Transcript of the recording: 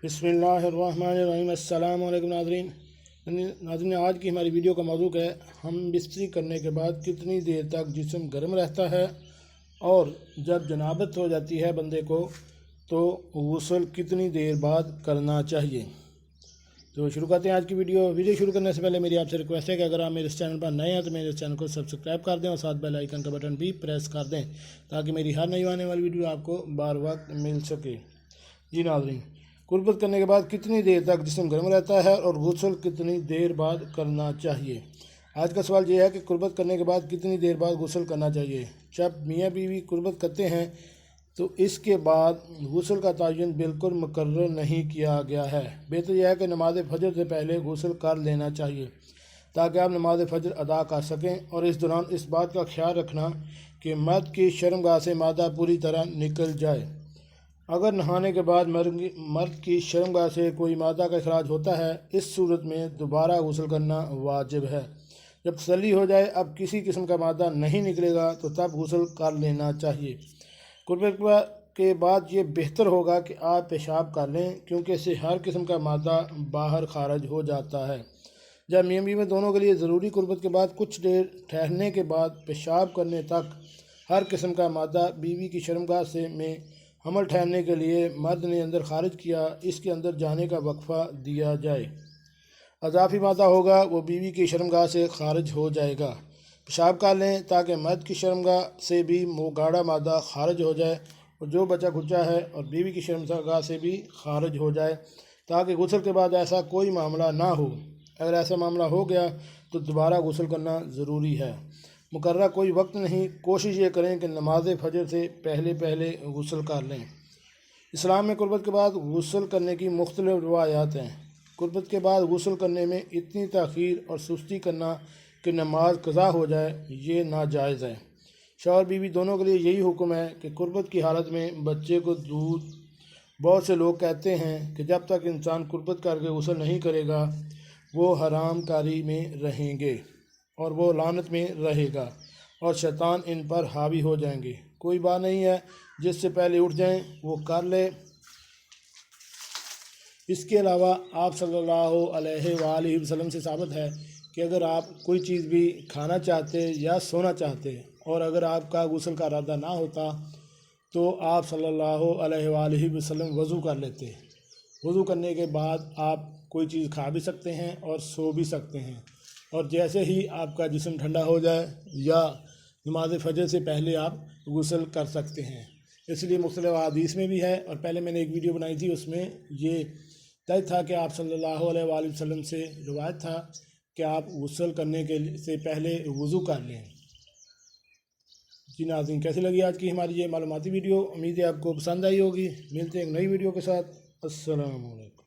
बिस्मिल्लाहिर्रहमानिर्रहीम। अस्सलाम वालेकुम नाज़रीन, आज की हमारी वीडियो का मौजू है हम बिस्तरी करने के बाद कितनी देर तक जिस्म गर्म रहता है और जब जनाबत हो जाती है बंदे को तो गुस्ल कितनी देर बाद करना चाहिए। तो शुरू करते हैं आज की वीडियो शुरू करने से पहले मेरी आपसे रिक्वेस्ट है कि अगर आप मेरे इस चैनल पर नए हैं तो मेरे इस चैनल को सब्सक्राइब कर दें और साथ बेल आइकन का बटन भी प्रेस कर दें ताकि मेरी हर नई आने वाली वीडियो आपको बार वक्त मिल सके। जी नाज़रीन, कुर्बत करने के बाद कितनी देर तक जिस्म गर्म रहता है और गुस्ल कितनी देर बाद करना चाहिए। आज का सवाल यह है कि कुर्बत करने के बाद कितनी देर बाद गुस्ल करना चाहिए। जब मियाँ बीवी कुर्बत करते हैं तो इसके बाद गुस्ल का तयन बिल्कुल मुकर्रर नहीं किया गया है। बेहतर यह है कि नमाज फजर से पहले गुस्ल कर लेना चाहिए ताकि आप नमाज फजर अदा कर सकें, और इस दौरान इस बात का ख्याल रखना कि मर्द की शर्मगाह से मादा पूरी तरह निकल जाए। अगर नहाने के बाद मर्द की शर्मगाह से कोई मादा का अखराज होता है, इस सूरत में दोबारा गुस्ल करना वाजिब है। जब तसल्ली हो जाए अब किसी किस्म का मादा नहीं निकलेगा तो तब गुस्ल कर लेना चाहिए। कुर्बत के बाद ये बेहतर होगा कि आप पेशाब कर लें क्योंकि इससे हर किस्म का मादा बाहर खारिज हो जाता है। जब मियाँ बीवी दोनों के लिए ज़रूरी कुर्बत के बाद कुछ देर ठहरने के बाद पेशाब करने तक हर किस्म का मादा बीवी की शर्मगाह से में हमल ठहरने के लिए मर्द ने अंदर खारिज किया, इसके अंदर जाने का वक्फा दिया जाए। अजाफी मादा होगा वो बीवी की शर्मगाह से खारिज हो जाएगा। पेशाब कर लें ताकि मर्द की शर्मगाह से भी मोगाड़ा मादा खारिज हो जाए और जो बचा खुचा है और बीवी की शर्मगाह से भी खारिज हो जाए, ताकि गुस्ल के बाद ऐसा कोई मामला ना हो। अगर ऐसा मामला हो गया तो दोबारा गुस्ल करना ज़रूरी है। मुकर्रर कोई वक्त नहीं, कोशिश ये करें कि नमाज फजर से पहले गुस्ल कर लें। इस्लाम में कुर्बत के बाद गुस्ल करने की मुख्तलिफ रिवायात हैं। कुर्बत के बाद गुस्ल करने में इतनी ताख़ीर और सुस्ती करना कि नमाज कज़ा हो जाए, ये नाजायज़ है। शौहर बीवी दोनों के लिए यही हुक्म है कि कुर्बत की हालत में बच्चे को दूध। बहुत से लोग कहते हैं कि जब तक इंसान कुर्बत करके गुस्ल नहीं करेगा वो हराम कारी में रहेंगे और वो लानत में रहेगा और शैतान इन पर हावी हो जाएंगे। कोई बात नहीं है, जिससे पहले उठ जाएं वो कर ले। इसके अलावा आप सल्लल्लाहु अलैहि वसल्लम से साबित है कि अगर आप कोई चीज़ भी खाना चाहते या सोना चाहते और अगर आपका गुस्ल का इरादा ना होता तो आप सल्लल्लाहु अलैहि वसल्लम वज़ू कर लेते। वज़ू करने के बाद आप कोई चीज़ खा भी सकते हैं और सो भी सकते हैं, और जैसे ही आपका जिस्म ठंडा हो जाए या नमाज फजर से पहले आप गुस्ल कर सकते हैं। इसलिए मुख्तलिफ हदीस में भी है, और पहले मैंने एक वीडियो बनाई थी उसमें ये तय था कि आप सल्लल्लाहु अलैहि वसल्लम से रिवायत था कि आप गुस्ल करने के से पहले वज़ू कर लें। जी नाज़रीन, कैसी लगी आज की हमारी ये मालूमाती वीडियो। उम्मीद है आपको पसंद आई होगी। मिलते हैं एक नई वीडियो के साथ। अस्सलाम वालेकुम।